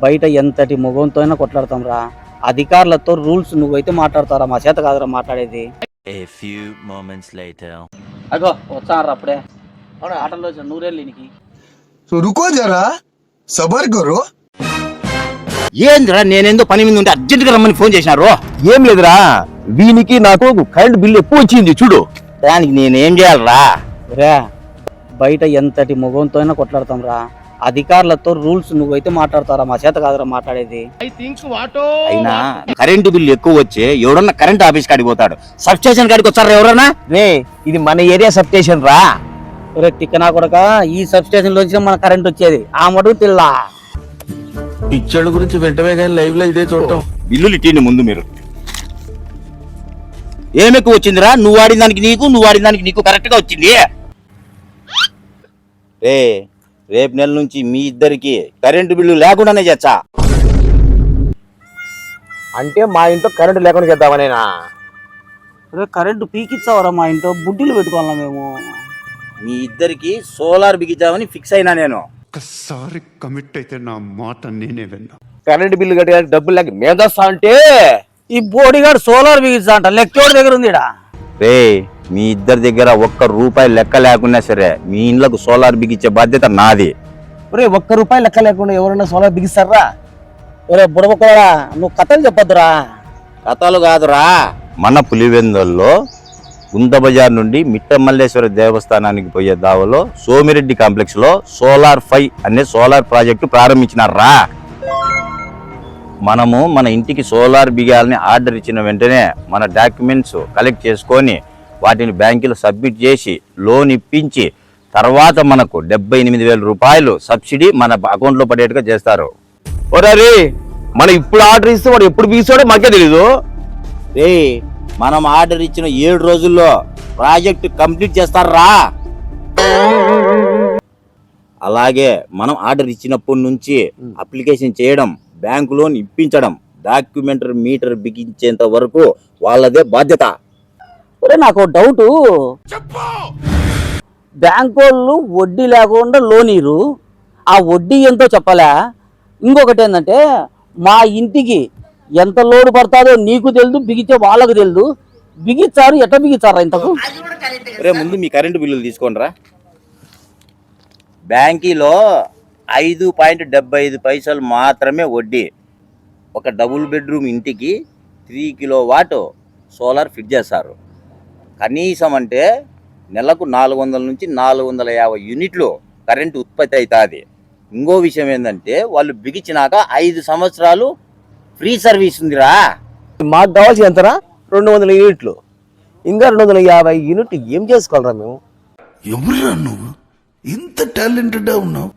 బయట ఎంతటి మొగంతో అయినా కొట్లాడతాం రా. అధికారులతో రూల్స్ నువ్వైతే మాట్లాడతారా, మా చేత కాదురా మాట్లాడేది. అగో వచ్చారా అప్పుడే ఆటల్లో వచ్చిన నూరేళ్ళకి. రుకో జరా సబర్ కరో. ఏంద్రా నేనేందో పని మీద ఉంటే అర్జెంట్ గా రమ్మని ఫోన్ చేసినారు. ఏం లేదురా, వీనికి నాకు కరెంట్ బిల్లు ఎక్కువ వచ్చింది చూడు. దానికి నేనేం చేయాలరా? రా బయట ఎంతటి మొగంతో అయినా కొట్లాడతాం రా. అధికారులతో రూల్స్ నువ్వైతే మాట్లాడతారా, మా చేత కాదురా మాట్లాడేది. అయినా కరెంటు బిల్లు ఎక్కువ వచ్చే ఎవడన్నా కరెంట్ ఆఫీస్ కాడికి పోతాడు, సబ్ స్టేషన్ కాడికి వచ్చారా ఎవరన్నా? రే ఇది మన ఏరియా సబ్ స్టేషన్ రా. ఒరే తిక్కనా కొడక, ఈ సబ్ స్టేషన్ లో వచ్చిన మన కరెంట్ వచ్చేది ఆ మడుగు తెల్లా. పిచ్చోళ్ళ గురించి వెంటనే కానీ లైవ్ లో ఇదే చూడటం. బిల్లులు ఇట్టిండి ముందు మీరు. ఏమెక్కువ వచ్చిందిరా? నువ్వు వాడిన దానికి నీకు, నువ్వు వాడిన దానికి నీకు కరెక్ట్ గా వచ్చింది. రేపు నెల నుంచి మీ ఇద్దరికి కరెంటు బిల్లు లేకుండానే చేచ్చా. అంటే మా ఇంట్లో కరెంటు లేకుండా చేద్దామనేనా? కరెంటు పీకిచ్చావరా మా ఇంట్లో, బుడ్డీలు పెట్టుకోవాలా మేము. మీ ఇద్దరికి సోలార్ బిగించామని ఫిక్స్ అయినా నేను. ఒక్కసారి కమిట్ అయితే నా మాట నేనే విన్నా. కరెంటు బిల్లు కట్టడానికి డబ్బులు లేక మేము చేస్తా అంటే ఈ బోడిగాడు సోలార్ బిగించా అంట, లెక్కోడి దగ్గర ఉంది. మీ ఇద్దరి దగ్గర ₹1 లెక్క లేకున్నా సరే మీ ఇండ్లకు సోలార్ బిగించే బాధ్యత నాది. ఒరే ₹1 లెక్క లేకుండా ఎవరైనా సోలార్ బిగిస్తారా? ఒరే బుడబుక్కడా, నువ్వు కథలు చెప్పొద్దురా. కథలు కాదురా, మన పులివెందుల్లో గుంత బజార్ నుండి మిట్టమల్లేశ్వర దేవస్థానానికి పోయే దావలో సోమిరెడ్డి కాంప్లెక్స్ లో సోలార్ 5 అనే సోలార్ ప్రాజెక్టు ప్రారంభించినారా. మనము మన ఇంటికి సోలార్ బిగాలని ఆర్డర్ ఇచ్చిన వెంటనే మన డాక్యుమెంట్స్ కలెక్ట్ చేసుకొని వాటిని బ్యాంకులో సబ్మిట్ చేసి లోన్ ఇప్పించి తర్వాత మనకు ₹78,000 సబ్సిడీ మన అకౌంట్లో పడేట్టుగా చేస్తారు. ఒరే మనం ఇప్పుడు ఆర్డర్ ఇస్తే వాడు ఎప్పుడు బిగిస్తాడో మాకే తెలీదు. మనం ఆర్డర్ ఇచ్చిన 7 రోజుల్లో ప్రాజెక్ట్ కంప్లీట్ చేస్తారా. అలాగే మనం ఆర్డర్ ఇచ్చినప్పటి నుంచి అప్లికేషన్ చేయడం, బ్యాంకు లోన్ ఇప్పించడం, డాక్యుమెంటరీ మీటర్ బిగించేంత వరకు వాళ్ళదే బాధ్యత. ఒరే నాకు డౌట్, బ్యాంకు వాళ్ళు వడ్డీ లేకుండా లోన్ ఇరు, ఆ వడ్డీ ఎంతో చెప్పలే. ఇంకొకటి ఏంటంటే మా ఇంటికి ఎంత లోడ్ పడతాదో నీకు తెలుదు, బిగించే వాళ్ళకు తెలుదు. బిగించారు, ఎట్లా బిగించారా ఇంతకు? ముందు మీ కరెంటు బిల్లులు తీసుకోండి రా. బ్యాంకీలో 5.75 మాత్రమే వడ్డీ. ఒక డబుల్ బెడ్రూమ్ ఇంటికి 3 కిలోవాట్ సోలార్ ఫిట్ చేస్తారు. కనీసం అంటే నెలకు 400 నుంచి 450 యూనిట్లు కరెంటు ఉత్పత్తి అవుతుంది. ఇంకో విషయం ఏంటంటే వాళ్ళు బిగించినాక 5 సంవత్సరాలు ఫ్రీ సర్వీస్ ఉందిరా. మాకు కావాల్సి ఎంతరా? 200 యూనిట్లు. ఇంకా 250 యూనిట్లు ఏం చేసుకోవాలరా మేము? ఎవరురా నువ్వు ఇంత టాలెంటెడ్ ఉన్నావు?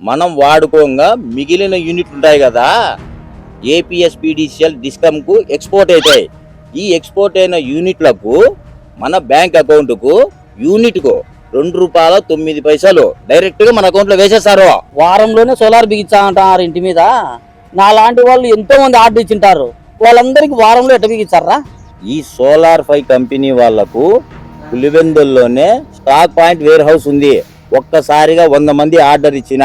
మనం వాడుకోగా మిగిలిన యూనిట్లు ఉంటాయి కదా, ఏపీఎస్పీడీసీఎల్ డిస్కమ్కు ఎక్స్పోర్ట్ అవుతాయి. ఈ ఎక్స్పోర్ట్ అయిన యూనిట్లకు మన బ్యాంక్ అకౌంట్కు యూనిట్కు ₹2.09 డైరెక్ట్గా మన అకౌంట్లో వేసేస్తారు. వారంలోనే సోలార్ బిగించా అంటారు ఇంటి మీద. నాలాంటి వాళ్ళు ఎంతో మంది ఆర్డర్ ఇచ్చింటారు, వాళ్ళందరికీ వారంలో ఎట్ట బిగించారా? ఈ సోలార్ 5 కంపెనీ వాళ్లకు పులివెందుల్లోనే స్టాక్ పాయింట్ వేర్ హౌస్ ఉంది. ఒక్కసారిగా 100 మంది ఆర్డర్ ఇచ్చిన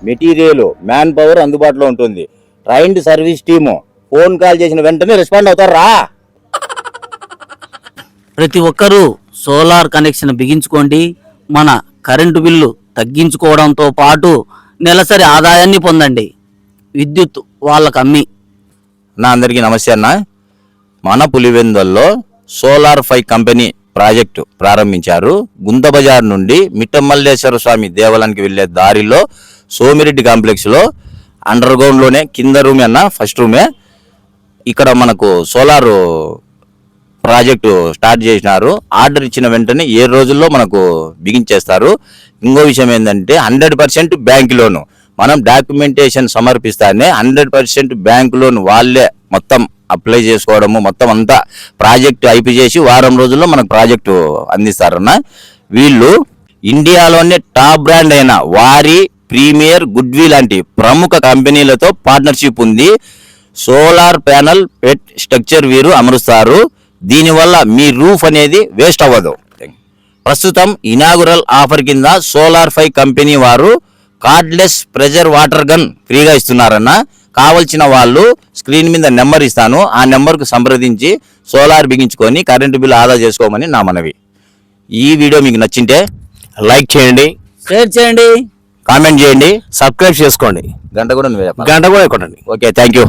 మెటీరియల్, మ్యాన్ పవర్ అందుబాటులో ఉంటుంది. Trained service team phone call చేసిన వెంటనే రెస్పాండ్ అవుతారా. ప్రతి ఒక్కరూ సోలార్ కనెక్షన్ బిగించుకోండి. మన కరెంటు బిల్లు తగ్గించుకోవడంతో పాటు నెలసరి ఆదాయాన్ని పొందండి, విద్యుత్ వాళ్ళకు అమ్మి. అందరికీ నమస్తే అన్న. మన పులివెందుల్లో సోలార్ 5 కంపెనీ ప్రాజెక్టు ప్రారంభించారు. గుంత బజార్ నుండి మిట్టమల్లేశ్వర స్వామి దేవాలయానికి వెళ్లే దారిలో సోమిరెడ్డి కాంప్లెక్స్ లో అండర్ గ్రౌండ్ లోనే కింద రూమే అన్న, ఫస్ట్ రూమే. ఇక్కడ మనకు సోలార్ ప్రాజెక్టు స్టార్ట్ చేసినారు. ఆర్డర్ ఇచ్చిన వెంటనే 7 రోజుల్లో మనకు బిగించేస్తారు. ఇంకో విషయం ఏంటంటే 100% బ్యాంక్ లోను. మనం డాక్యుమెంటేషన్ సమర్పిస్తానే 100% బ్యాంక్ లోన్ వాళ్ళే మొత్తం అప్లై చేసుకోవడము, మొత్తం అంతా ప్రాజెక్టు అయిపోయి చేసి వారం రోజుల్లో మనకు ప్రాజెక్టు అందిస్తారన్న. వీళ్ళు ఇండియాలోనే టాప్ బ్రాండ్ అయిన వారి, ప్రీమియర్, గుడ్వి లాంటి ప్రముఖ కంపెనీలతో పార్ట్నర్షిప్ ఉంది. సోలార్ ప్యానల్ పెట్ స్ట్రక్చర్ వీరు అమరుస్తారు. దీనివల్ల మీ రూఫ్ అనేది వేస్ట్ అవ్వదు. ప్రస్తుతం ఇనాగురల్ ఆఫర్ కింద సోలార్ 5 కంపెనీ వారు కార్డ్లెస్ ప్రెజర్ వాటర్ గన్ ఫ్రీగా ఇస్తున్నారన్న. కావలసిన వాళ్ళు స్క్రీన్ మీద నెంబర్ ఇస్తాను, ఆ నెంబర్కు సంప్రదించి సోలార్ బిగించుకొని కరెంటు బిల్లు ఆదా చేసుకోమని నా మనవి. ఈ వీడియో మీకు నచ్చింటే లైక్ చేయండి, షేర్ చేయండి, కామెంట్ చేయండి, సబ్స్క్రైబ్ చేసుకోండి, గంట కూడా నువ్వే చెప్పాలి. గంట కూడా కొట్టండి. Okay, thank you.